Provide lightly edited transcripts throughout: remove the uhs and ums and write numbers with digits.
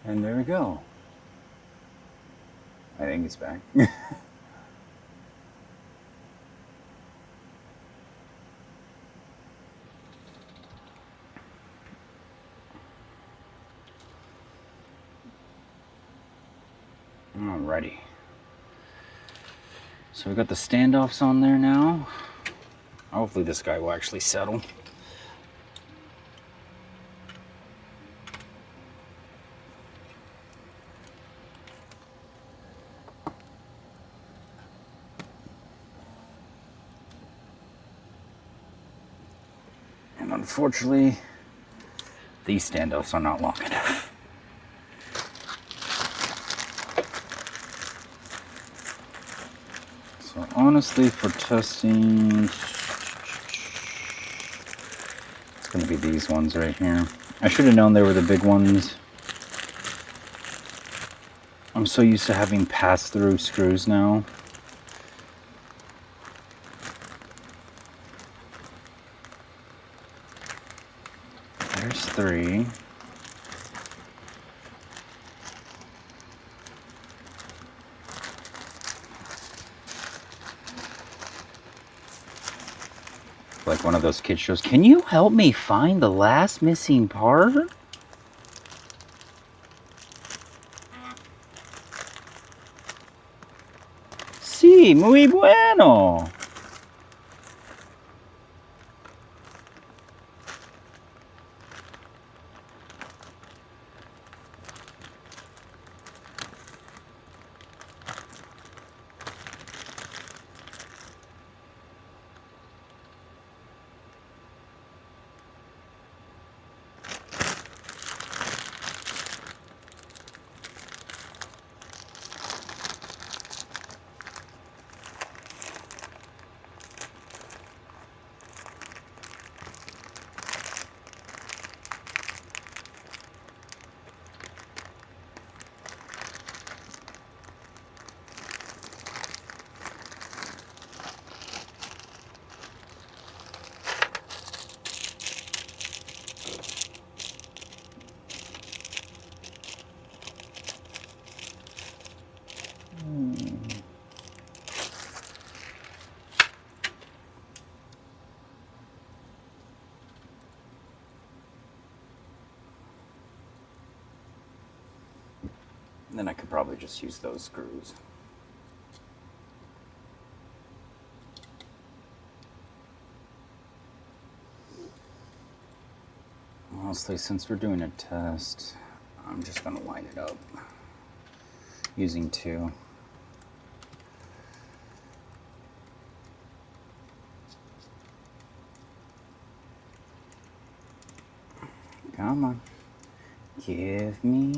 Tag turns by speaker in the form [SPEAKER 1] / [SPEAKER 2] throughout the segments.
[SPEAKER 1] And there we go. I think it's back. Alrighty. So we got the standoffs on there now. Hopefully this guy will actually settle. And unfortunately, these standoffs are not long enough. So honestly, for testing, it's going to be these ones right here. I should have known they were the big ones. I'm so used to having pass-through screws now. There's 3. Like one of those kid shows. Can you help me find the last missing part? Sí, muy bueno. Then I could probably just use those screws. Honestly, since we're doing a test, I'm just going to line it up using 2. Come on. Give me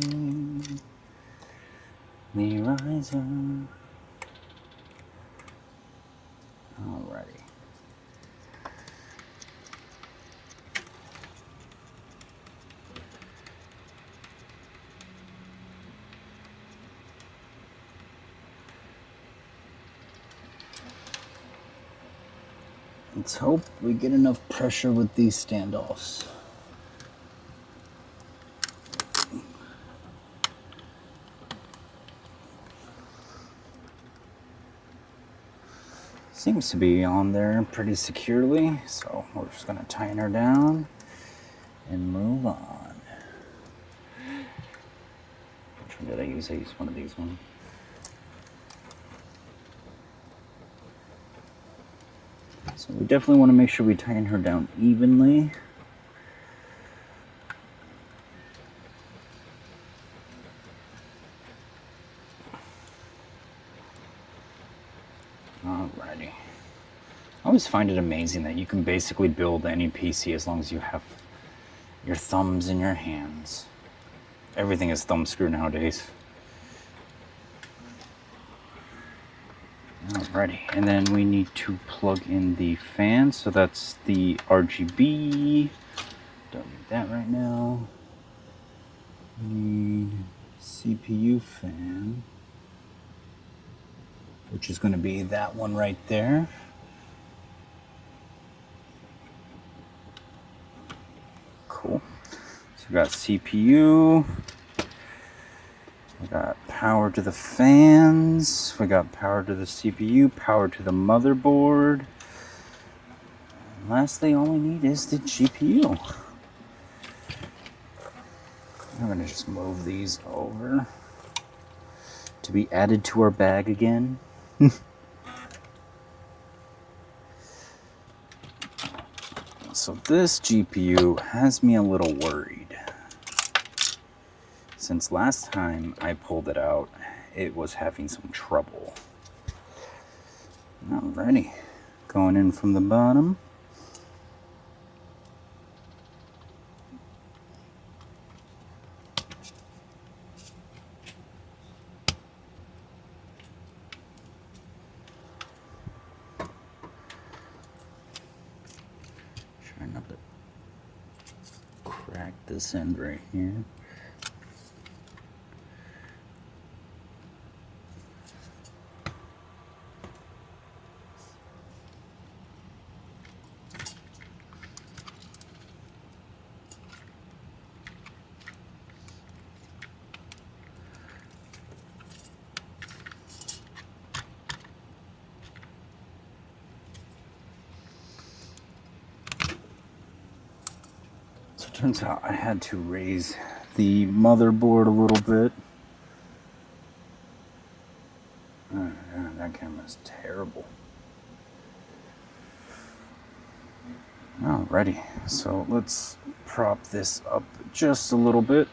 [SPEAKER 1] the riser. Alrighty. Let's hope we get enough pressure with these standoffs. Seems to be on there pretty securely, so we're just going to tighten her down and move on. Which one did I use? I used one of these ones. So we definitely want to make sure we tighten her down evenly. Alrighty. I always find it amazing that you can basically build any PC as long as you have your thumbs in your hands. Everything is thumb screw nowadays. Alrighty, and then we need to plug in the fan, so that's the RGB. Don't need that right now. We need CPU fan, which is going to be that one right there. Cool. So we got CPU. power to the fans. We got power to the CPU, power to the motherboard. And lastly, all we need is the GPU. I'm going to just move these over to be added to our bag again. So this GPU has me a little worried. Since last time I pulled it out, it was having some trouble. Alrighty, going in from the bottom. Trying not to crack this end right here. So it turns out I had to raise the motherboard a little bit. Oh, God, that camera's terrible. Alrighty, so let's prop this up just a little bit.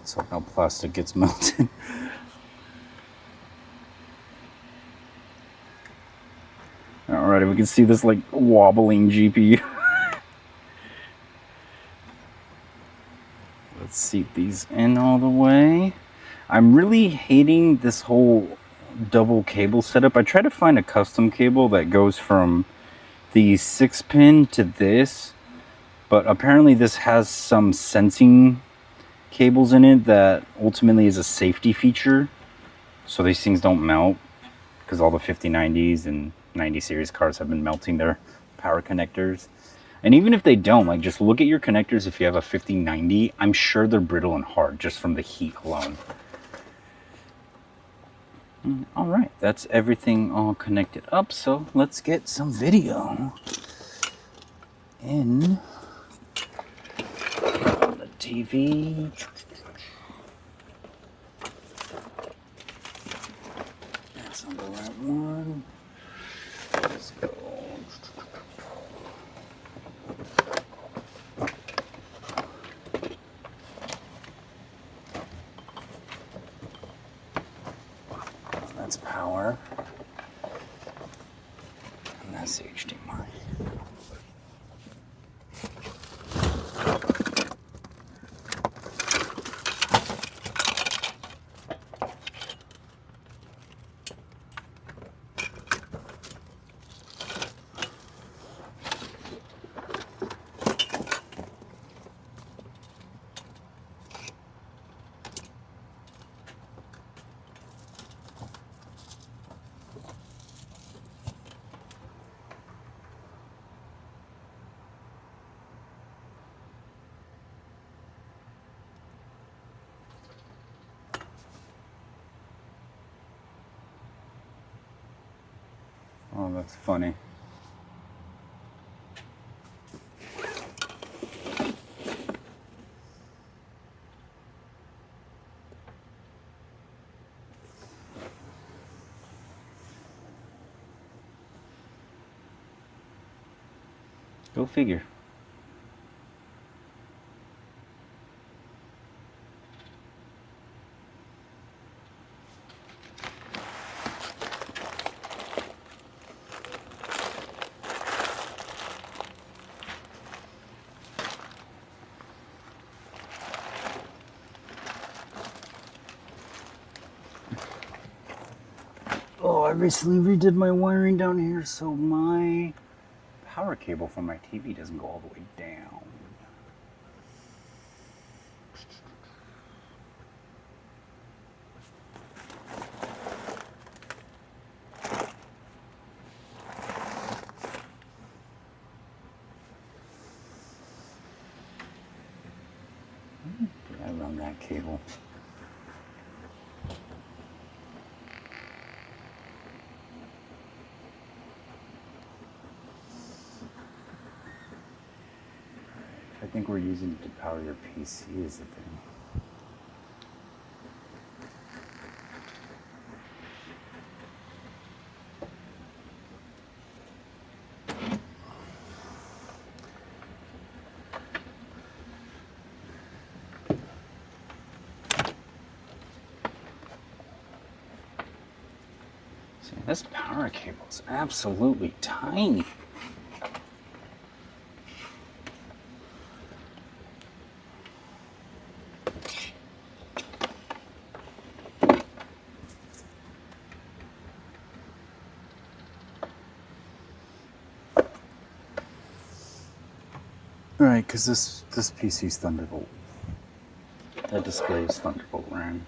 [SPEAKER 1] So no plastic gets melted. Alrighty, we can see this like wobbling GPU. Let's seat these in all the way. I'm really hating this whole double cable setup. I tried to find a custom cable that goes from the 6-pin to this, but apparently this has some sensing cables in it that ultimately is a safety feature, so these things don't melt, because all the 5090s and 90 series cars have been melting their power connectors. And even if they don't, like, just look at your connectors. If you have a 5090, I'm sure they're brittle and hard just from the heat alone. All right, that's everything all connected up, so let's get some video in on the TV. That's on the right one. Let's go. That's power. And that's HDMI. Oh, that's funny. Go figure. Oh, I recently redid my wiring down here so my power cable from my TV doesn't go all the way down. that cable. I think we're using it to power your PC is the thing. See, this power cable is absolutely tiny. Right, because this PC's Thunderbolt. That display is Thunderbolt RAM.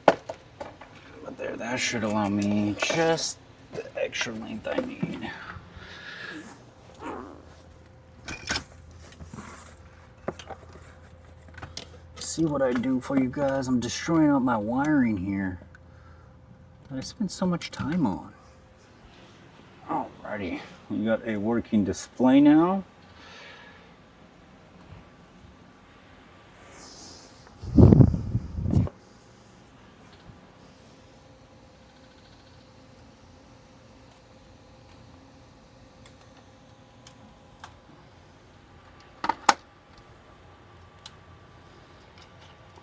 [SPEAKER 1] But there, that should allow me just the extra length I need. See what I do for you guys? I'm destroying up my wiring here that I spent so much time on. Alrighty, we got a working display now.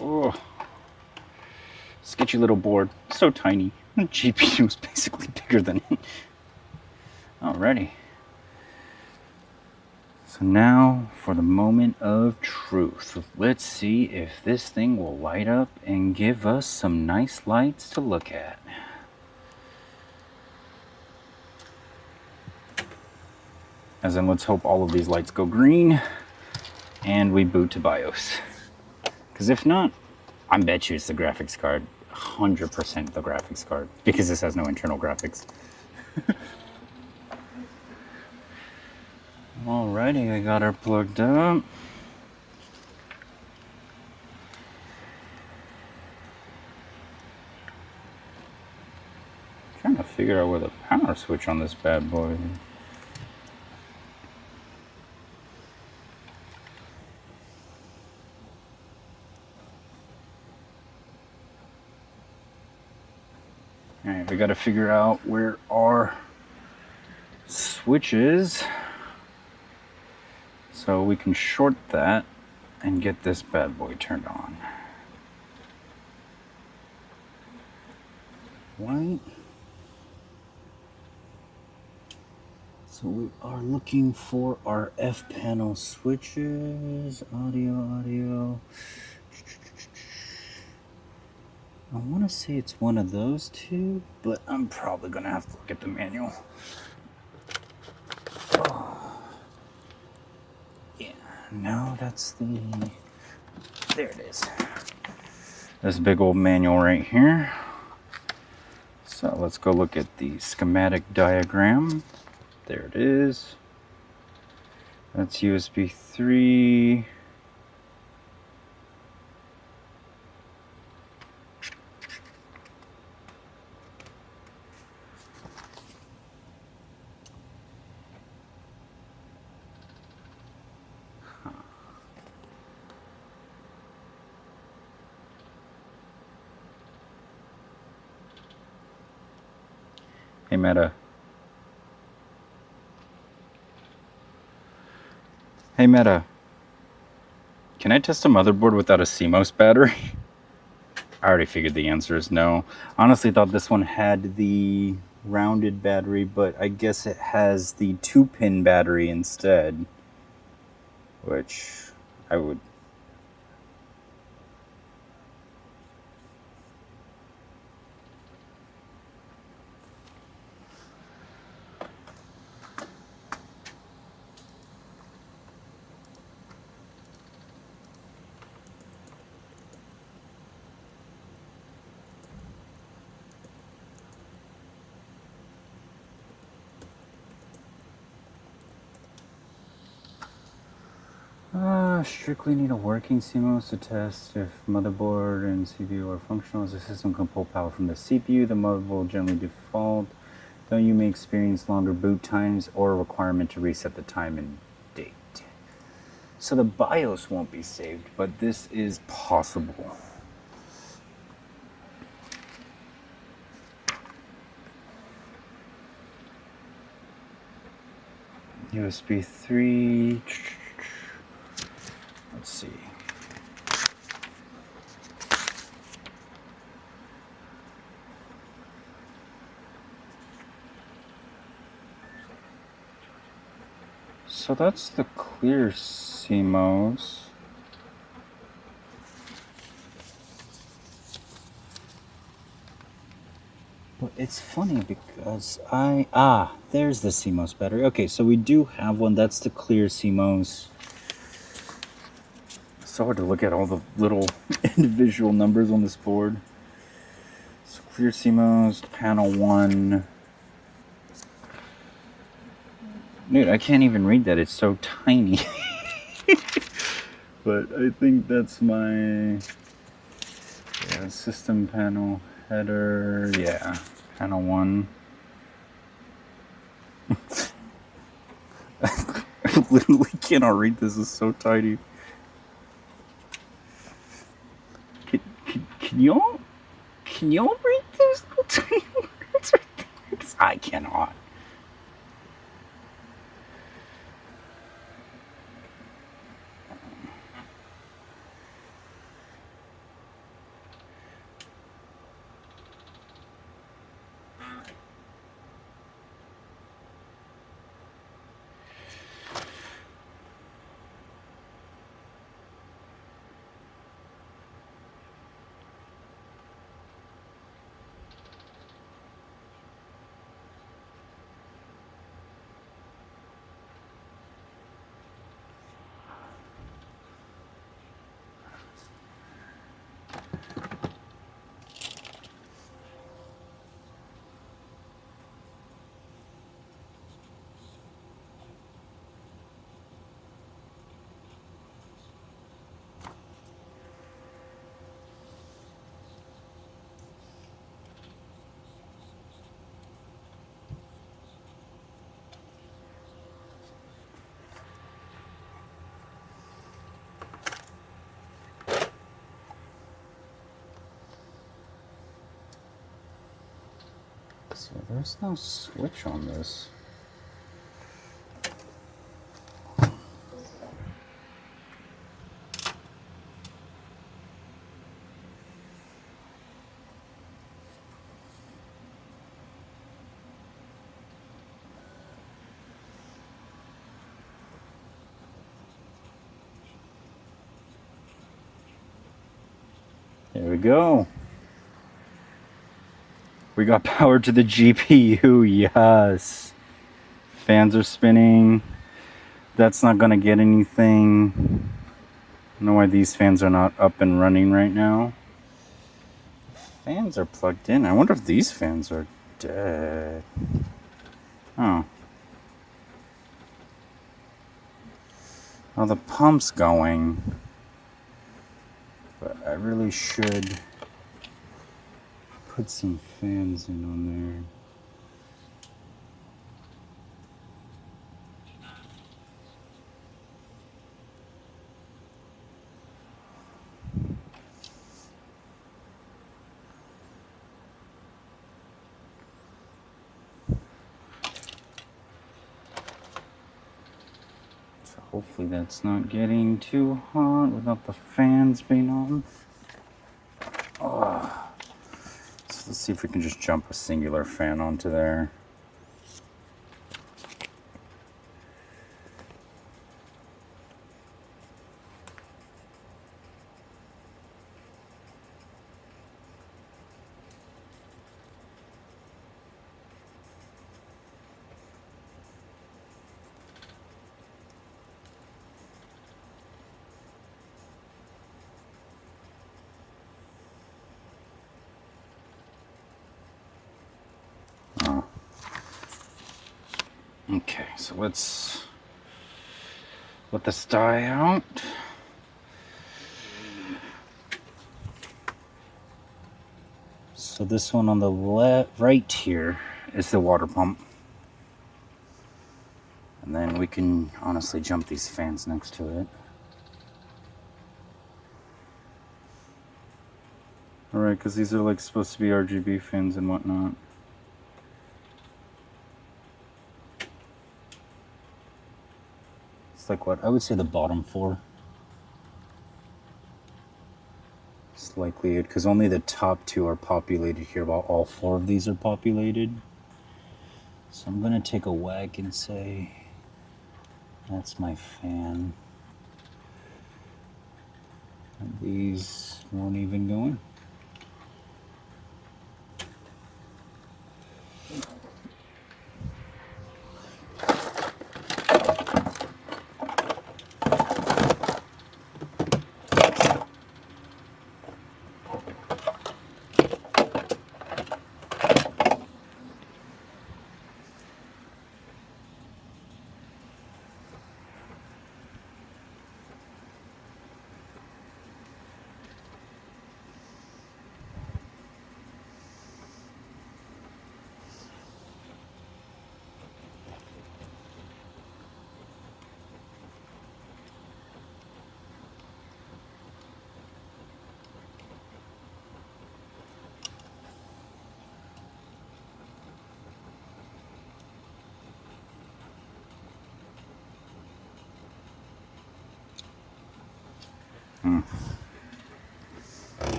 [SPEAKER 1] Oh, sketchy little board, so tiny. The GPU is basically bigger than it. Alrighty. So now for the moment of truth. Let's see if this thing will light up and give us some nice lights to look at. As in, let's hope all of these lights go green and we boot to BIOS. Because if not, I bet you it's the graphics card. 100% the graphics card. Because this has no internal graphics. Alrighty, I got her plugged up. Trying to figure out where the power switch on this bad boy is. Alright, we gotta figure out where our switch is so we can short that and get this bad boy turned on. Right. So we are looking for our F panel switches. Audio. I want to say it's one of those two, but I'm probably going to have to look at the manual. Oh. Yeah, no, that's the... There it is. This big old manual right here. So let's go look at the schematic diagram. There it is. That's USB 3. Hey, Meta. Hey, Meta. Can I test a motherboard without a CMOS battery? I already figured the answer is no. Honestly thought this one had the rounded battery, but I guess it has the 2-pin battery instead. Which I would... Strictly need a working CMOS to test if motherboard and CPU are functional. As the system can pull power from the CPU, the motherboard will generally default, though you may experience longer boot times or a requirement to reset the time and date. So the BIOS won't be saved, but this is possible. USB 3. Let's see. So that's the clear CMOS. But it's funny because there's the CMOS battery. Okay, so we do have one. That's the clear CMOS. It's so hard to look at all the little individual numbers on this board. So clear CMOS, panel 1. Dude, I can't even read that. It's so tiny. But I think that's my system panel header. Yeah, panel 1. I literally cannot read this. It's so tiny. Can y'all read those little tiny words right there? Because I cannot. So there's no switch on this. There we go. We got power to the GPU, yes. Fans are spinning. That's not gonna get anything. I don't know why these fans are not up and running right now. Fans are plugged in. I wonder if these fans are dead. Oh. Oh, the pump's going. But I really should put some fans in on there. So hopefully that's not getting too hot without the fans being on. Oh. So let's see if we can just jump a singular fan onto there. Okay, so let's let this die out. So this one on the right here is the water pump. And then we can honestly jump these fans next to it. Alright, because these are like supposed to be RGB fans and whatnot. It's like what? I would say the bottom 4. It's likely it, because only the top 2 are populated here, while all 4 of these are populated. So I'm going to take a whack and say, that's my fan. And these won't even go in.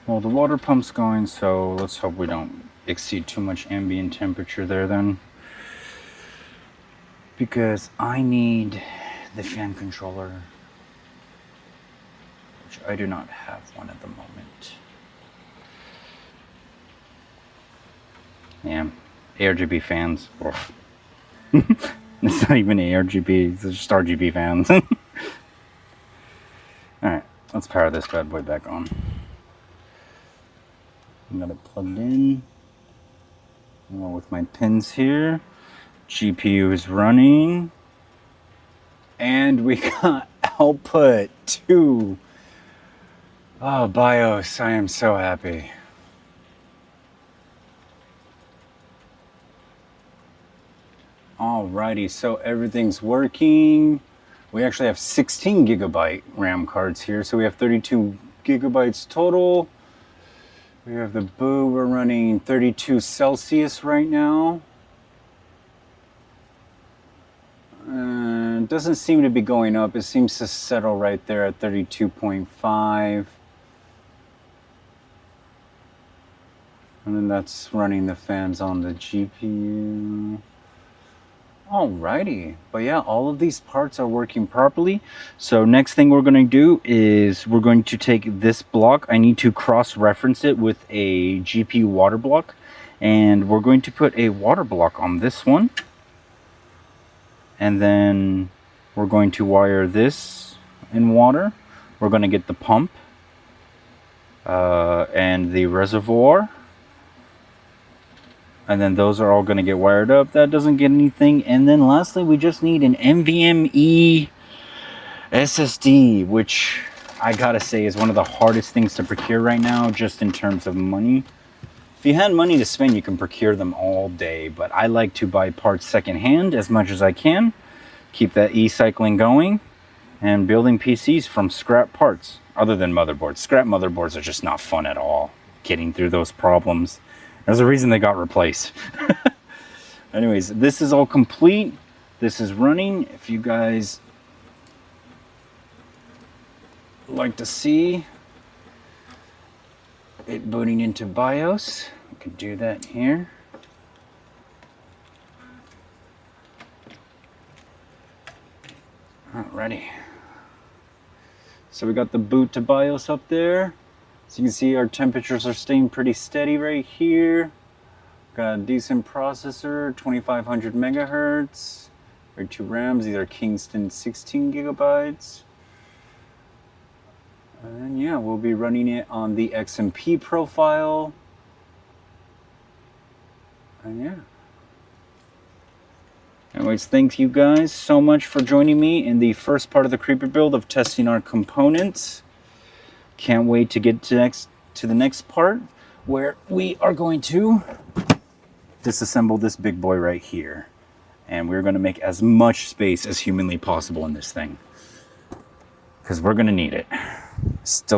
[SPEAKER 1] Well, the water pump's going, so let's hope we don't exceed too much ambient temperature there then. Because I need the fan controller, which I do not have one at the moment. Yeah, ARGB fans. It's not even ARGB, it's just RGB fans. Alright, let's power this bad boy back on. I got it plugged in along with my pins here. GPU is running. And we got output 2. Oh, BIOS, I am so happy. Alrighty, so everything's working. We actually have 16 gigabyte RAM cards here, so we have 32 gigabytes total. We have the boo, we're running 32 Celsius right now. It doesn't seem to be going up, it seems to settle right there at 32.5. And then that's running the fans on the GPU. Alrighty, but yeah, all of these parts are working properly. So next thing we're going to do is we're going to take this block. I need to cross-reference it with a GPU water block, and we're going to put a water block on this one, and then we're going to wire this in water. We're going to get the pump and the reservoir. And then those are all going to get wired up. That doesn't get anything. And then lastly, we just need an NVMe SSD, which I gotta say is one of the hardest things to procure right now, just in terms of money. If you had money to spend, you can procure them all day. But I like to buy parts secondhand as much as I can. Keep that e-cycling going. And building PCs from scrap parts, other than motherboards. Scrap motherboards are just not fun at all. Getting through those problems. There's a reason they got replaced. Anyways, this is all complete. This is running. If you guys like to see it booting into BIOS, we can do that here. Alrighty. So we got the boot to BIOS up there. So you can see our temperatures are staying pretty steady right here. Got a decent processor, 2500 megahertz. Our 2 RAMs, these are Kingston 16 gigabytes. And yeah, we'll be running it on the XMP profile. Yeah. Anyways, thank you guys so much for joining me in the first part of the creeper build of testing our components. Can't wait to get to the next part where we are going to disassemble this big boy right here. And we're going to make as much space as humanly possible in this thing, because we're going to need it. Still